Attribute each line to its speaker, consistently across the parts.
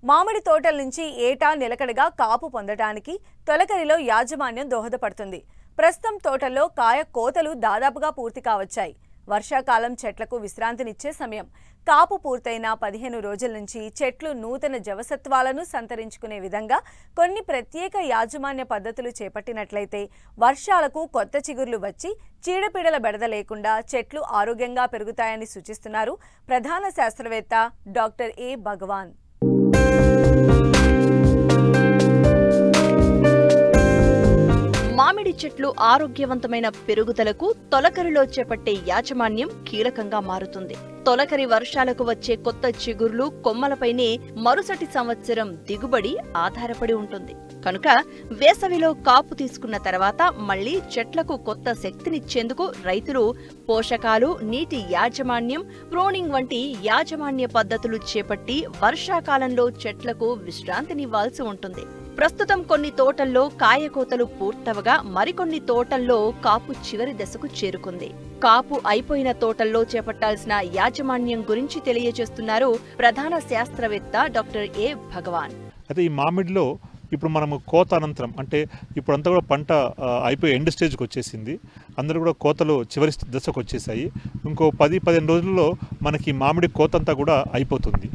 Speaker 1: మామిడి తోటల నుంచి ఏటా నిలకడగా కాపు పొందడానికి తొలకరిలో యాజమాన్యం దోహదపడుతుంది. ప్రస్తుతం తోటల్లో కాయ కోతలు దాదాపుగా పూర్తి కావచ్చాయి. వర్షాకాలం చెట్లకు విశ్రాంతినిచ్చే సమయం. కాపు పూర్తయిన 15 రోజుల నుంచి చెట్లు నూతన జవసత్వాలను సంతరించుకునే విధంగా కొన్ని ప్రత్యేక యాజమాన్య పద్ధతులు చేపట్టినట్లయితే వర్షాలకు కొత్త చిగుర్లు వచ్చి చీడపీడల బెడద లేకుండా చెట్లు ఆరోగ్యంగా పెరుగుతాయని సూచిస్తున్నారు ప్రధాన శాస్త్రవేత్త డాక్టర్ ఏ భగవాన్.
Speaker 2: మామిడి చెట్లు ఆరోగ్యవంతమైన పెరుగుదలకు తొలకరిలో చేపట్టే యాజమాన్యం కీలకంగా మారుతుంది. తొలకరి వర్షాలకు వచ్చే కొత్త చిగుర్లు కొమ్మలపైనే మరుసటి సంవత్సరం దిగుబడి ఆధారపడి ఉంటుంది. కనుక వేసవిలో కాపు తీసుకున్న తర్వాత మళ్లీ చెట్లకు కొత్త శక్తినిచ్చేందుకు రైతులు పోషకాలు, నీటి యాజమాన్యం, ప్రూనింగ్ వంటి యాజమాన్య పద్ధతులు చేపట్టి వర్షాకాలంలో చెట్లకు విశ్రాంతినివ్వాల్సి ఉంటుంది. ప్రస్తుతం కొన్ని తోటల్లో కాయకోతలు పూర్తవగా మరికొన్ని తోటల్లో కాపు చివరి దశకు చేరుకుంది. కాపు అయిపోయిన తోటల్లో చేపట్టాల్సిన యాజమాన్యం గురించి తెలియజేస్తున్నారు ప్రధాన శాస్త్రవేత్త డాక్టర్ ఏ భగవాన్.
Speaker 3: అయితే ఈ మామిడిలో ఇప్పుడు మనము కోత అనంతరం అంటే ఇప్పుడంతా కూడా పంట అయిపోయి ఎండ్ స్టేజ్కి వచ్చేసింది. అందరూ కూడా కోతలు చివరి దశకు వచ్చేసాయి. ఇంకో 10-15 రోజుల్లో మనకి మామిడి కోత అంతా కూడా అయిపోతుంది.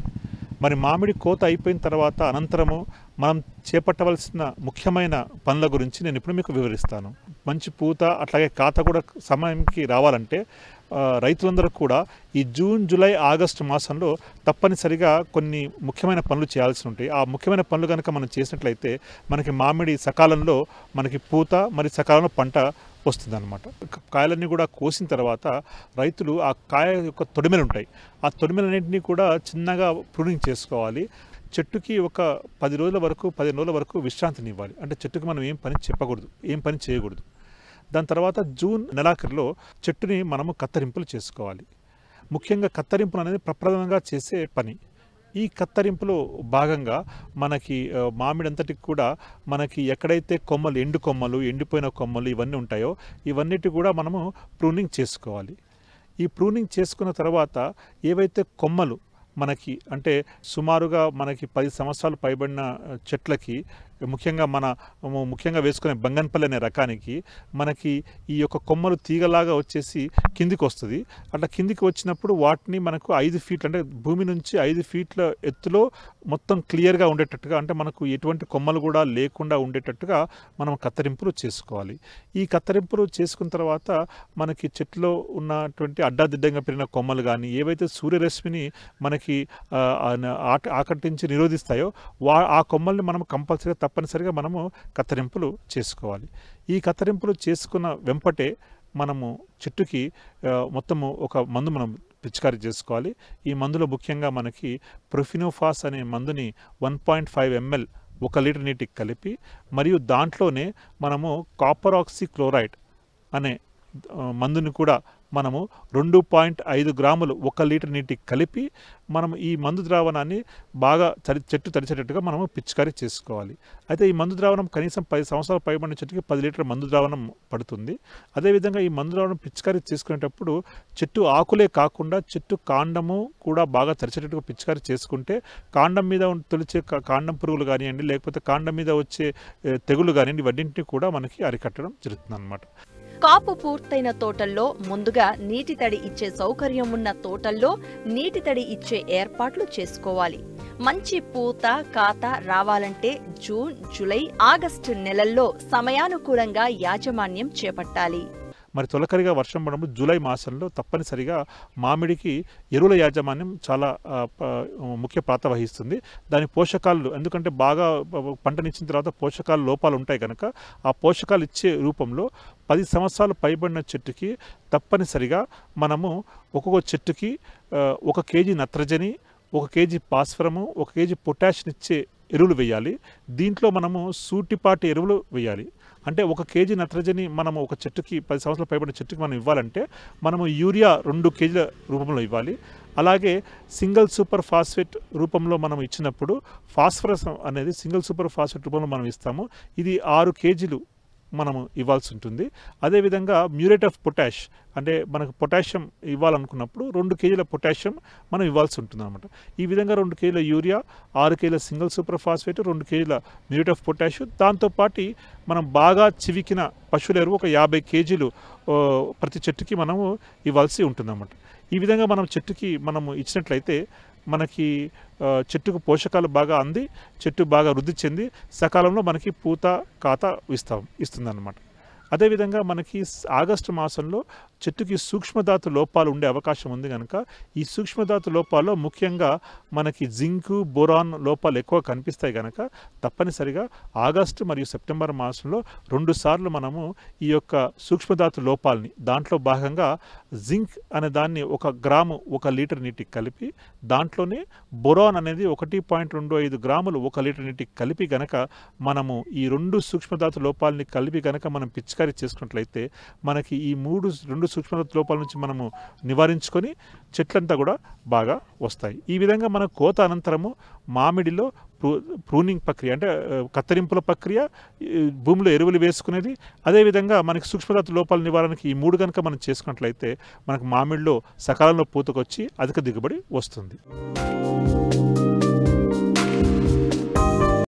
Speaker 3: మరి మామిడి కోత అయిపోయిన తర్వాత అనంతరము మనం చేపట్టవలసిన ముఖ్యమైన పనుల గురించి నేను ఇప్పుడు మీకు వివరిస్తాను. మంచి పూత అట్లాగే కాత కూడా సమయానికి రావాలంటే రైతులందరూ కూడా ఈ జూన్, జూలై, ఆగస్టు మాసంలో తప్పనిసరిగా కొన్ని ముఖ్యమైన పనులు చేయాల్సి ఉంటాయి. ఆ ముఖ్యమైన పనులు కనుక మనం చేసినట్లయితే మనకి మామిడి సకాలంలో మనకి పూత మరి సకాలంలో పంట వస్తుందన్నమాట. కాయలన్నీ కూడా కోసిన తర్వాత రైతులు ఆ కాయ యొక్క తొడిమెలు ఉంటాయి. ఆ తొడిమెలన్నింటినీ కూడా చిన్నగా ప్రూనింగ్ చేసుకోవాలి. చెట్టుకి ఒక 10 రోజుల వరకు 15 రోజుల వరకు విశ్రాంతినివ్వాలి. అంటే చెట్టుకి మనం ఏం పని చెప్పకూడదు, ఏం పని చేయకూడదు. దాని తర్వాత జూన్ నెలాఖరులో చెట్టుని మనము కత్తరింపులు చేసుకోవాలి. ముఖ్యంగా కత్తరింపులు అనేది ప్రప్రథమంగా చేసే పని. ఈ కత్తరింపులో భాగంగా మనకి మామిడి అంతటికి కూడా మనకి ఎక్కడైతే కొమ్మలు, ఎండు కొమ్మలు, ఎండిపోయిన కొమ్మలు ఇవన్నీ ఉంటాయో ఇవన్నిటి కూడా మనము ప్రూనింగ్ చేసుకోవాలి. ఈ ప్రూనింగ్ చేసుకున్న తర్వాత ఏవైతే కొమ్మలు మనకి అంటే సుమారుగా మనకి 10 సంవత్సరాలు పైబడిన చెట్లకి ముఖ్యంగా వేసుకునే బంగన్పల్లి అనే రకానికి మనకి ఈ యొక్క కొమ్మలు తీగలాగా వచ్చేసి కిందికి వస్తుంది. అట్లా కిందికి వచ్చినప్పుడు వాటిని మనకు 5 ఫీట్లు అంటే భూమి నుంచి 5 ఫీట్ల ఎత్తులో మొత్తం క్లియర్గా ఉండేటట్టుగా అంటే మనకు ఎటువంటి కొమ్మలు కూడా లేకుండా ఉండేటట్టుగా మనం కత్తరింపులు చేసుకోవాలి. ఈ కత్తరింపులు చేసుకున్న తర్వాత మనకి చెట్లో ఉన్నటువంటి అడ్డాదిడ్డంగా పెరిగిన కొమ్మలు కానీ ఏవైతే సూర్యరశ్మిని మనకి ఆకర్షించి నిరోధిస్తాయో ఆ కొమ్మల్ని మనం కంపల్సరీగా తప్పనిసరిగా మనము కత్తరింపులు చేసుకోవాలి. ఈ కత్తరింపులు చేసుకున్న వెంపటే మనము చెట్టుకి మొత్తము ఒక మందు మనం పిచికారీ చేసుకోవాలి. ఈ మందులో ముఖ్యంగా మనకి ప్రొఫినోఫాస్ అనే మందుని 1.5 ml 1 లీటర్ నీటికి కలిపి మరియు దాంట్లోనే మనము కాపర్ ఆక్సీ క్లోరైడ్ అనే మందుని కూడా మనము 2.5 గ్రాములు 1 లీటర్ నీటికి కలిపి మనం ఈ మందు ద్రావణాన్ని బాగా చెట్టు తడిచేటట్టుగా మనము పిచికారీ చేసుకోవాలి. అయితే ఈ మందు ద్రావణం కనీసం 10 సంవత్సరాలు పైబడిన చెట్టుకి 10 లీటర్ మందు ద్రావణం పడుతుంది. అదేవిధంగా ఈ మందు ద్రావణం పిచికారీ చేసుకునేటప్పుడు చెట్టు ఆకులే కాకుండా చెట్టు కాండము కూడా బాగా తడిచేటట్టుగా పిచికారీ చేసుకుంటే కాండం మీద తొలిచే కాండం పురుగులు కానివ్వండి లేకపోతే కాండం మీద వచ్చే తెగులు కానివ్వండి ఇవన్నింటినీ కూడా మనకి అరికట్టడం జరుగుతుంది అన్నమాట.
Speaker 2: కాపు పూర్తయిన తోటల్లో ముందుగా నీటి తడి ఇచ్చే సౌకర్యం ఉన్న తోటల్లో నీటి తడి ఇచ్చే ఏర్పాట్లు చేసుకోవాలి. మంచి పూత, కాత రావాలంటే జూన్, జూలై, ఆగస్టు నెలల్లో సమయానుకూలంగా యాజమాన్యం చేపట్టాలి.
Speaker 3: మరి తొలకరిగా వర్షం పడినప్పుడు జూలై మాసంలో తప్పనిసరిగా మామిడికి ఎరువుల యాజమాన్యం చాలా ముఖ్య పాత్ర వహిస్తుంది. దాని పోషకాలు ఎందుకంటే బాగా పంటనిచ్చిన తర్వాత పోషకాలు లోపాలు ఉంటాయి కనుక ఆ పోషకాలు ఇచ్చే రూపంలో 10 సంవత్సరాలు పైబడిన చెట్టుకి తప్పనిసరిగా మనము ఒక్కొక్క చెట్టుకి 1 కేజీ నత్రజని, 1 కేజీ భాస్వరము, 1 కేజీ పొటాషియం ఎరువులు వేయాలి. దీంట్లో మనము సూటిపాటి ఎరువులు వేయాలి. అంటే 1 కేజీ నత్రజని మనము ఒక చెట్టుకి 10 సంవత్సరాలు పైబడిన చెట్టుకి మనం ఇవ్వాలంటే మనము యూరియా 2 కేజీల రూపంలో ఇవ్వాలి. అలాగే సింగిల్ సూపర్ ఫాస్ఫేట్ రూపంలో మనం ఇచ్చినప్పుడు ఫాస్ఫరస్ అనేది సింగిల్ సూపర్ ఫాస్ఫేట్ రూపంలో మనం ఇస్తాము. ఇది 6 కేజీలు మనము ఇవ్వాల్సి ఉంటుంది. అదేవిధంగా మ్యూరేట్ ఆఫ్ పొటాష్ అంటే మనకు పొటాషియం ఇవ్వాలనుకున్నప్పుడు 2 కేజీల పొటాషియం మనం ఇవ్వాల్సి ఉంటుంది అనమాట. ఈ విధంగా 2 కేజీల యూరియా, 6 కేజీల సింగిల్ సూపర్ ఫాస్ఫేట్, 2 కేజీల మ్యూరేట్ ఆఫ్ పొటాష్, దాంతోపాటు మనం బాగా చివికిన పశువుల ఎరువు ఒక 50 కేజీలు ప్రతి చెట్టుకి మనము ఇవ్వాల్సి ఉంటుందన్నమాట. ఈ విధంగా మనం చెట్టుకి మనము ఇచ్చినట్లయితే మనకి చెట్టుకు పోషకాలు బాగా అంది చెట్టు బాగా వృద్ధి చెంది సకాలంలో మనకి పూత కాత ఇస్తుందన్నమాట. అదేవిధంగా మనకి ఆగస్టు మాసంలో చెట్టుకి సూక్ష్మధాతు లోపాలు ఉండే అవకాశం ఉంది కనుక ఈ సూక్ష్మధాతు లోపాల్లో ముఖ్యంగా మనకి జింకు, బోరాన్ లోపాలు ఎక్కువ కనిపిస్తాయి కనుక తప్పనిసరిగా ఆగస్టు మరియు సెప్టెంబర్ మాసంలో 2 సార్లు మనము ఈ యొక్క సూక్ష్మధాతు లోపాలని దాంట్లో భాగంగా జింక్ అనే దాన్ని 1 గ్రాము 1 లీటర్ నీటికి కలిపి దాంట్లోనే బోరాన్ అనేది 1.25 గ్రాములు 1 లీటర్ నీటికి కలిపి గనక మనము ఈ 2 సూక్ష్మధాతు లోపాలని కలిపి గనక మనం పిచికారీ చేసుకున్నట్లయితే మనకి ఈ 2 సూక్ష్మధాతు లోపాల నుంచి మనము నివారించుకొని చెట్లంతా కూడా బాగా వస్తాయి. ఈ విధంగా మన కోత అనంతరము మామిడిలో ప్రూనింగ్ ప్రక్రియ అంటే కత్తిరింపుల ప్రక్రియ, భూమిలో ఎరువులు వేసుకునేది, అదేవిధంగా మనకి సూక్ష్మధాతు లోపాల నివారణకి ఈ 3 కనుక మనం చేసుకున్నట్లయితే మనకు మామిడిలో సకాలంలో పూతకొచ్చి అధిక దిగుబడి వస్తుంది.